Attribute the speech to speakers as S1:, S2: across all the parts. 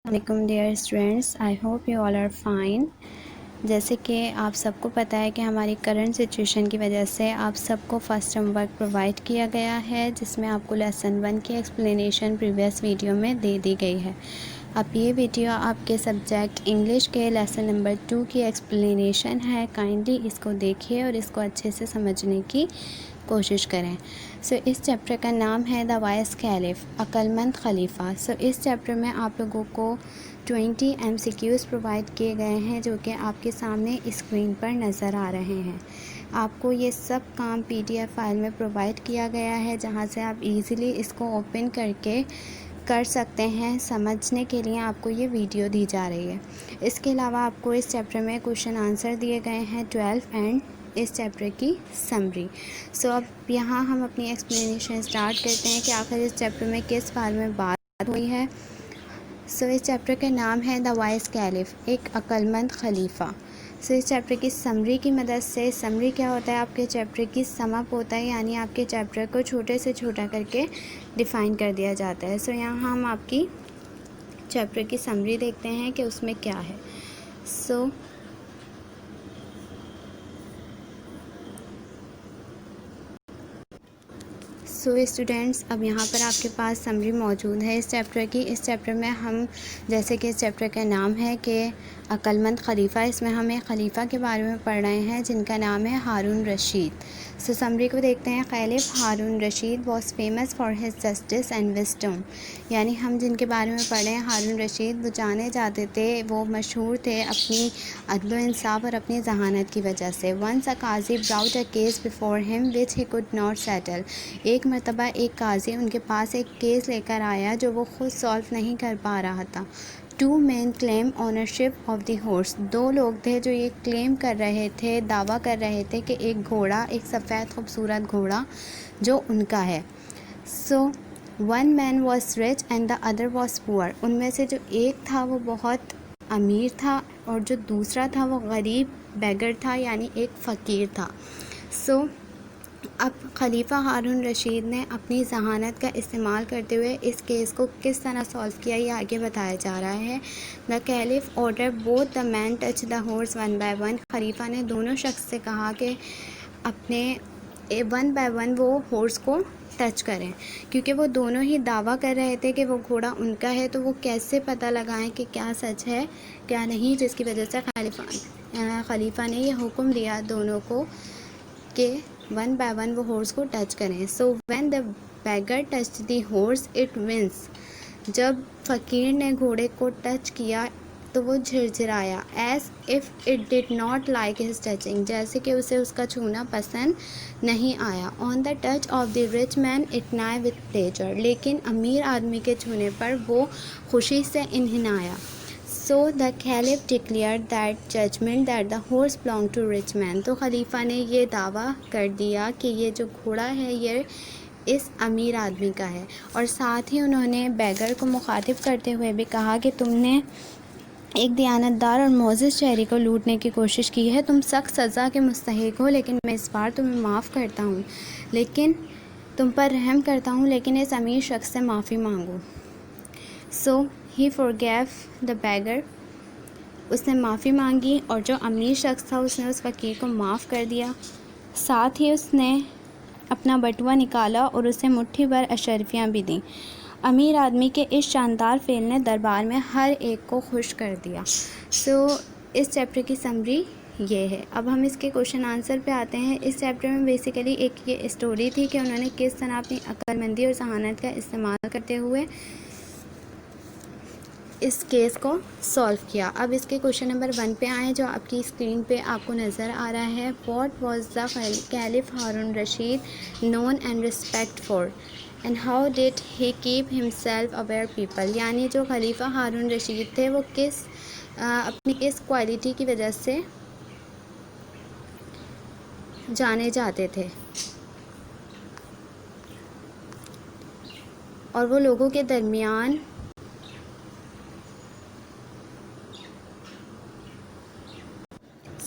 S1: वालेकुम dear students, I hope you all are fine. जैसे कि आप सबको पता है कि हमारी करंट सिचुएशन की वजह से आप सबको फर्स्ट टर्म वर्क प्रोवाइड किया गया है, जिसमें आपको लेसन 1 की एक्सप्लेनेशन प्रीवियस वीडियो में दे दी गई है। अब ये वीडियो आपके सब्जेक्ट इंग्लिश के लेसन नंबर 2 की एक्सप्लेनेशन है। काइंडली इसको देखिए और इसको अच्छे से समझने की कोशिश करें। इस चैप्टर का नाम है द वाइस कैलिफ, अक्लमंद खलीफा। इस चैप्टर में आप लोगों को 20 MCQs प्रोवाइड किए गए हैं, जो कि आपके सामने स्क्रीन पर नज़र आ रहे हैं। आपको ये सब काम PDF फाइल में प्रोवाइड किया गया है, जहां से आप इजीली इसको ओपन करके कर सकते हैं। समझने के लिए आपको ये वीडियो दी जा रही है। इसके अलावा आपको इस चैप्टर में क्वेश्चन आंसर दिए गए हैं 12 एंड इस चैप्टर की समरी। अब यहाँ हम अपनी एक्सप्लेनेशन स्टार्ट करते हैं कि आखिर इस चैप्टर में किस बारे में बात हुई है। इस चैप्टर का नाम है द वाइस कैलिफ, एक अक्लमंद खलीफा। इस चैप्टर की समरी की मदद से, समरी क्या होता है, आपके चैप्टर की समअप होता है, यानी आपके चैप्टर को छोटे से छोटा करके डिफ़ाइन कर दिया जाता है। यहाँ हम आपकी चैप्टर की समरी देखते हैं कि उसमें क्या है। स्टूडेंट्स, अब यहाँ पर आपके पास समरी मौजूद है इस चैप्टर की। इस चैप्टर में हम, जैसे कि इस चैप्टर का नाम है कि अक्लमंद खलीफा, इसमें हम एक खलीफा के बारे में पढ़ रहे हैं जिनका नाम है हारून रशीद। समरी को देखते हैं। खलीफ Harun Rashid was famous for his justice and wisdom, यानी हम जिनके बारे में पढ़ रहे हैं हारून रशीद, वो जाने जाते थे, वो मशहूर थे अपनी अदल इंसाफ और अपनी जहानत की वजह से। Once a qazi brought a case before him which he could not settle, एक मरतबा एक काजी उनके पास एक केस लेकर आया जो वो ख़ुद सॉल्व नहीं कर पा रहा था। 2 men claim ownership of the horse, 2 लोग थे जो ये क्लेम कर रहे थे, दावा कर रहे थे कि एक घोड़ा, एक सफ़ेद खूबसूरत घोड़ा जो उनका है। 1 man was rich and the other was poor, उनमें से जो एक था वो बहुत अमीर था और जो दूसरा था वो गरीब बेगर था, यानी एक फ़कीर था। अब खलीफा हारून रशीद ने अपनी जहानत का इस्तेमाल करते हुए इस केस को किस तरह सॉल्व किया, ये आगे बताया जा रहा है। The caliph order both the man touch the horse 1 by 1, खलीफा ने दोनों शख्स से कहा कि अपने 1 by 1 वो हॉर्स को टच करें, क्योंकि वो दोनों ही दावा कर रहे थे कि वो घोड़ा उनका है, तो वो कैसे पता लगाएं कि क्या सच है क्या नहीं, जिसकी वजह से खलीफा ने ये हुक्म दिया दोनों को कि 1 by 1 वो हॉर्स को टच करें। When the beggar touch the horse it winces, जब फ़कीर ने घोड़े को टच किया तो वो झिरझिराया। As if it did not like his touching, जैसे कि उसे उसका छूना पसंद नहीं आया। On the touch of the rich man it neigh with pleasure, लेकिन अमीर आदमी के छूने पर वो खुशी से इन्हिनाया। The caliph declare that judgement that the horse belong to rich man, तो खलीफा ने ये दावा कर दिया कि ये जो घोड़ा है ये इस अमीर आदमी का है। और साथ ही उन्होंने बैगर को मुखातिब करते हुए भी कहा कि तुमने एक दयानतदार और मोअज़्ज़ज़ शहरी को लूटने की कोशिश की है, तुम सख्त सज़ा के मुस्तहिक हो, लेकिन मैं इस बार तुम्हें माफ़ करता हूँ, लेकिन तुम पर रहम करता हूँ, लेकिन इस अमीर शख्स से माफ़ी मांगो। ही फॉरगेव द बैगर, उसने माफ़ी मांगी और जो अमीर शख्स था उसने उस फ़कीर को माफ़ कर दिया। साथ ही उसने अपना बटुआ निकाला और उसे मुट्ठी भर अशरफियाँ भी दी। अमीर आदमी के इस शानदार फ़ेल ने दरबार में हर एक को खुश कर दिया। इस चैप्टर की समरी ये है। अब हम इसके क्वेश्चन आंसर पे आते हैं। इस चैप्टर में बेसिकली एक ये स्टोरी थी कि उन्होंने किस तरह अपनी अक्लमंदी और जहानत का इस्तेमाल करते हुए इस केस को सॉल्व किया। अब इसके क्वेश्चन नंबर 1 पे आए, जो आपकी स्क्रीन पे आपको नज़र आ रहा है। What was the caliph Harun Rashid known and respect for and how did he keep himself aware people, यानी जो खलीफा हारून रशीद थे वो अपनी किस क्वालिटी की वजह से जाने जाते थे और वो लोगों के दरमियान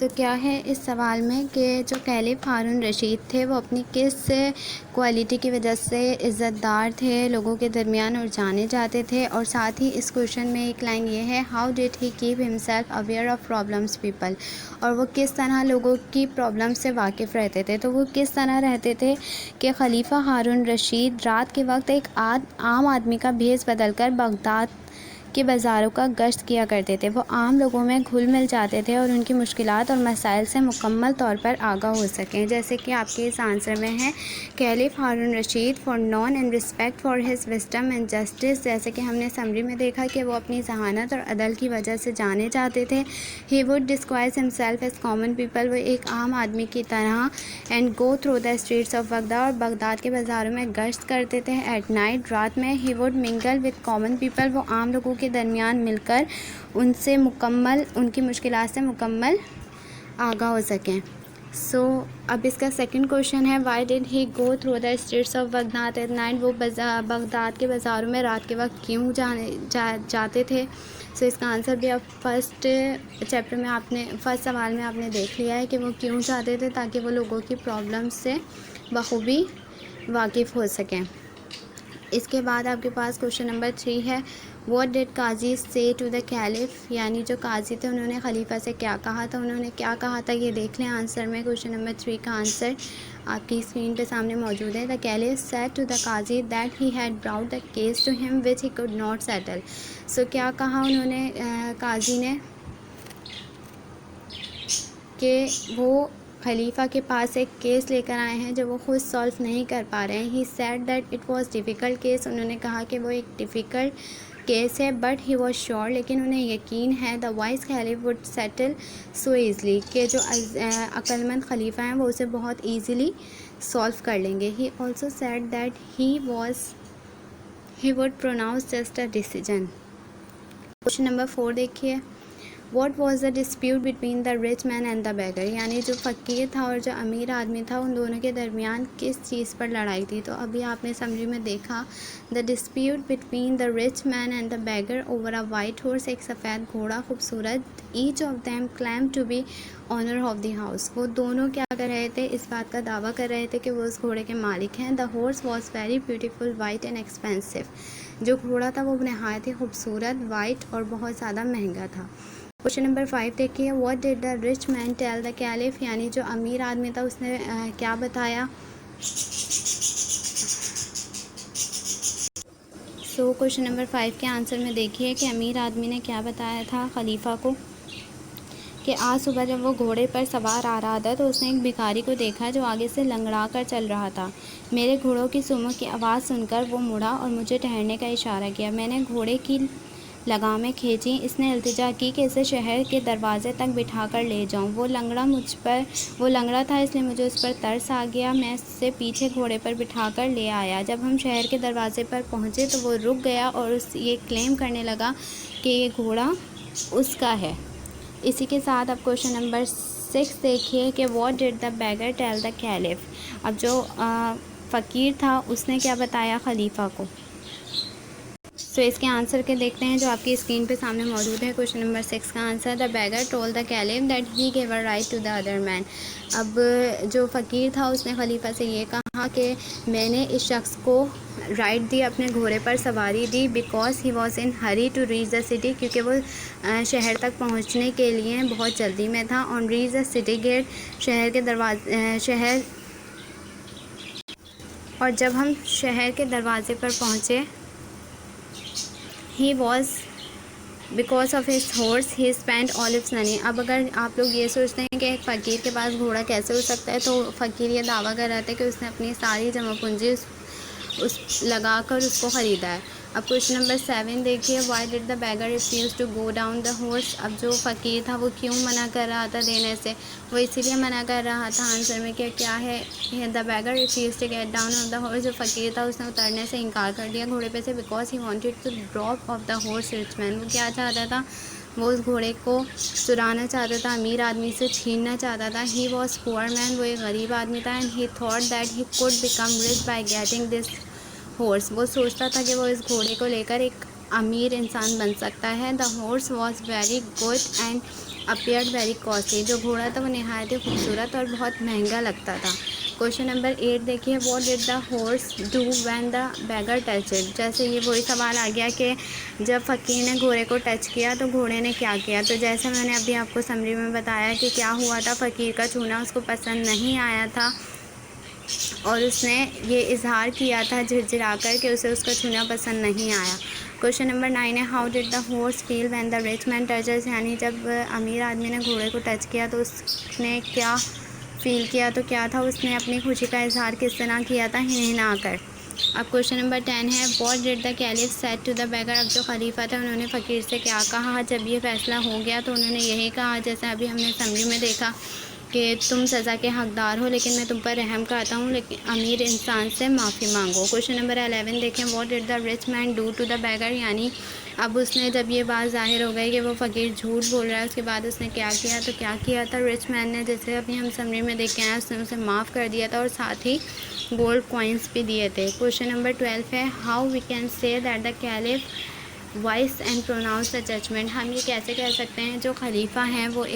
S1: सो क्या है इस सवाल में कि जो कैलिफ हारून रशीद थे वो अपनी किस क्वालिटी की वजह से इज़्ज़तदार थे लोगों के दरमियान और जाने जाते थे। और साथ ही इस क्वेश्चन में एक लाइन ये है, how did he keep himself aware of problems people, और वो किस तरह लोगों की प्रॉब्लम से वाकिफ़ रहते थे। तो वो किस तरह रहते थे कि खलीफा हारून रशीद रात के वक्त एक आम आदमी का भेस बदलकर बगदाद के बाज़ारों का गश्त किया करते थे। वो आम लोगों में घुल मिल जाते थे और उनकी मुश्किलात और मसाइल से मुकम्मल तौर पर आगाह हो सकें। जैसे कि आपके इस आंसर में है, caliph Harun Rashid for known and respect for his wisdom and justice. जैसे कि हमने समरी में देखा कि वो अपनी जहानत और अदल की वजह से जाने जाते थे। He would describe himself as common people, वो एक आम आदमी की तरह, and go through the streets of Baghdad, और बगदाद के बाज़ारों में गश्त करते थे। एट नाइट, रात में, he would mingle with common people, वो आम लोगों के दरमियान मिलकर उनसे मुकम्मल उनकी मुश्किलात से मुकम्मल आगाह हो सकें। सो अब इसका सेकंड क्वेश्चन है, why did he go through the streets of Baghdad at night, वो बगदाद के बाज़ारों में रात के वक्त क्यों जाते थे। सो इसका आंसर भी अब फर्स्ट सवाल में आपने देख लिया है कि वो क्यों जाते थे, ताकि वो लोगों की प्रॉब्लम से बखूबी वाकिफ़ हो सकें। इसके बाद आपके पास क्वेश्चन नंबर 3 है, व्हाट डिड काजी से टू द कैलिफ, यानी जो काजी थे उन्होंने खलीफा से क्या कहा था। उन्होंने क्या कहा था ये देख लें आंसर में। क्वेश्चन नंबर 3 का आंसर आपकी स्क्रीन पे सामने मौजूद है। The caliph said to the qazi that he had brought the case to him which he could not settle. So क्या कहा उन्होंने काजी ने कि वो खलीफा के पास एक केस लेकर आए हैं जो वो खुद सॉल्व नहीं कर पा रहे हैं। He said that it was difficult case, उन्होंने कहा कि वो एक डिफ़िकल्ट केस है, बट ही वाज श्योर, लेकिन उन्हें यकीन है, the vice खलीफ would settle so easily, कि जो अक्लमंद खलीफा हैं वो उसे बहुत ईज़िली सॉल्व कर लेंगे। He also said that he would pronounce just a decision. Question number 4 देखिए, What was the dispute between the rich man and the beggar, यानी जो फ़कीर था और जो अमीर आदमी था उन दोनों के दरमियान किस चीज़ पर लड़ाई थी। तो अभी आपने समरी में देखा, the dispute between the rich man and the beggar over a white horse, एक सफ़ेद घोड़ा खूबसूरत, each of them claim to be owner of the house, वो दोनों क्या कर रहे थे, इस बात का दावा कर रहे थे कि वो उस घोड़े के मालिक हैं। The horse was very beautiful, white and expensive, जो घोड़ा था वो नहायत ही खूबसूरत, वाइट और बहुत ज़्यादा महंगा था। क्वेश्चन नंबर 5 देखिए, what did the rich man tell the caliph, यानी जो अमीर आदमी था उसने क्या बताया। सो क्वेश्चन नंबर 5 के आंसर में देखिए कि अमीर आदमी ने क्या बताया था खलीफा को कि आज सुबह जब वो घोड़े पर सवार आ रहा था तो उसने एक भिखारी को देखा जो आगे से लंगड़ा कर चल रहा था। मेरे घोड़ों की सुमो की आवाज़ सुनकर वो मुड़ा और मुझे ठहरने का इशारा किया। मैंने घोड़े की लगामें खींची। इसने इल्तिजा की कि इसे शहर के दरवाजे तक बिठाकर ले जाऊं। वो लंगड़ा था, इसलिए मुझे उस पर तरस आ गया। मैं उससे पीछे घोड़े पर बिठाकर ले आया। जब हम शहर के दरवाजे पर पहुंचे तो वो रुक गया और ये क्लेम करने लगा कि ये घोड़ा उसका है। इसी के साथ अब क्वेश्चन नंबर 6 देखिए कि what did the beggar tell the caliph, अब जो फ़कीर था उसने क्या बताया खलीफा को। तो इसके आंसर के देखते हैं जो आपकी स्क्रीन पे सामने मौजूद है। क्वेश्चन नंबर 6 का answer, the beggar told the caliph that he gave a right to the other man। अब जो फ़कीर था उसने खलीफा से ये कहा कि मैंने इस शख्स को राइट दी, अपने घोड़े पर सवारी दी, because he was in hurry to reach the city, क्योंकि वो शहर तक पहुंचने के लिए बहुत जल्दी में था। On reach the city gate, और जब हम शहर के दरवाजे पर पहुँचे, he was because of his horse he spend all its money. अब अगर आप लोग ये सोचते हैं कि एक फ़कीर के पास घोड़ा कैसे हो सकता है, तो फ़कीर ये दावा कर रहा था कि उसने अपनी सारी जमा पूंजी उस लगाकर उसको ख़रीदा है। अब क्वेश्चन नंबर 7 देखिए, why did the beggar refuse to go down the horse। अब जो फ़कीर था वो क्यों मना कर रहा था देने से, वो इसीलिए मना कर रहा था आंसर में कि क्या है, the beggar refused to get down on the horse, जो फ़कीर था उसने उतरने से इनकार कर दिया घोड़े पे से, because he wanted to drop off the horse rich man। वो क्या चाहता था, वो उस घोड़े को चुराना चाहता था, अमीर आदमी से छीनना चाहता था। ही वॉज पुअर मैन, वो एक गरीब आदमी था। And he thought that he could become rich by getting this horse, वो सोचता था कि वो इस घोड़े को लेकर एक अमीर इंसान बन सकता है। The horse was very good and appeared very costly. जो घोड़ा था वो नहायत ही खूबसूरत और बहुत महंगा लगता था। क्वेश्चन नंबर 8 देखिए, what did the horse do when the beggar touch it. जैसे ये वही सवाल आ गया कि जब फ़कीर ने घोड़े को टच किया तो घोड़े ने क्या किया। तो जैसे मैंने अभी आपको समरी में बताया कि क्या हुआ था, फ़कीर का छूना उसको पसंद नहीं आया था और उसने ये इजहार किया था झिरझिरा कर कि उसे उसका छूना पसंद नहीं आया। क्वेश्चन नंबर 9 है, how did the horse feel when the rich man touches. यानी जब अमीर आदमी ने घोड़े को टच किया तो उसने क्या फ़ील किया। तो क्या था, उसने अपनी खुशी का इजहार किस तरह किया था, हिनहिना कर। अब क्वेश्चन नंबर 10 है, what did the caliph said to the beggar. अब जो खलीफा था उन्होंने फ़कीर से क्या कहा जब ये फ़ैसला हो गया। तो उन्होंने यही कहा जैसे अभी हमने समरी में देखा कि तुम सज़ा के हकदार हो लेकिन मैं तुम पर रहम करता हूँ, लेकिन अमीर इंसान से माफ़ी मांगो। क्वेश्चन नंबर 11 देखें, what did the rich man do to the beggar. यानी अब उसने जब ये बात ज़ाहिर हो गई कि वो फ़कीर झूठ बोल रहा है, उसके बाद उसने क्या किया। तो क्या किया था रिच मैन ने, जैसे अभी हम समरी में देख के आए, उसने उसे माफ़ कर दिया था और साथ ही गोल्ड कॉइन्स भी दिए थे। क्वेश्चन नंबर 12 है, how we can say that the caliph wise and pronounce the judgement. हम ये कैसे कह सकते हैं जो खलीफा हैं वो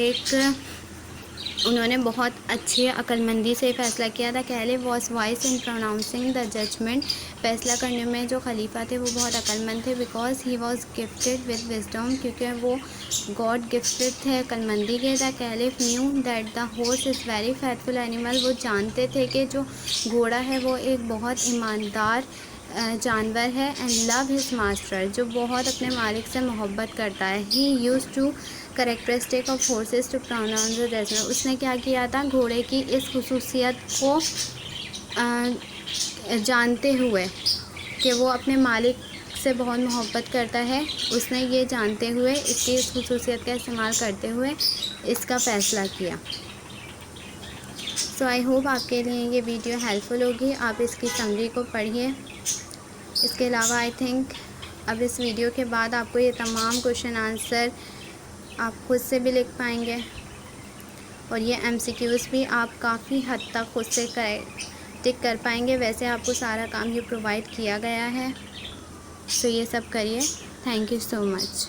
S1: उन्होंने बहुत अच्छी अक्लमंदी से फ़ैसला किया था। Caliph was wise in pronouncing the judgement. फ़ैसला करने में जो खलीफा थे वो बहुत अक्लमंद थे। Because he was gifted with wisdom, क्योंकि वो गॉड गिफ्टेड थे अक्लमंदी के। The caliph knew that the horse is very faithful animal. वो जानते थे कि जो घोड़ा है वो एक बहुत ईमानदार जानवर है। एंड लव हिज मास्टर, जो बहुत अपने मालिक से मोहब्बत करता है। He use to characteristic of horses to pronounce the judgement. उसने क्या किया था, घोड़े की इस खुसूसियत को जानते हुए कि वो अपने मालिक से बहुत मोहब्बत करता है, उसने ये जानते हुए इसकी इस खुसूसियत का इस्तेमाल करते हुए इसका फ़ैसला किया। सो आई होप आपके लिए ये वीडियो हेल्पफुल होगी। आप इसकी समरी को पढ़िए। इसके अलावा आई थिंक अब इस वीडियो के बाद आपको ये तमाम क्वेश्चन आंसर आप खुद से भी लिख पाएंगे और ये MCQs भी आप काफ़ी हद तक खुद से टिक कर पाएंगे। वैसे आपको सारा काम ये प्रोवाइड किया गया है। सो ये सब करिए। Thank you so much.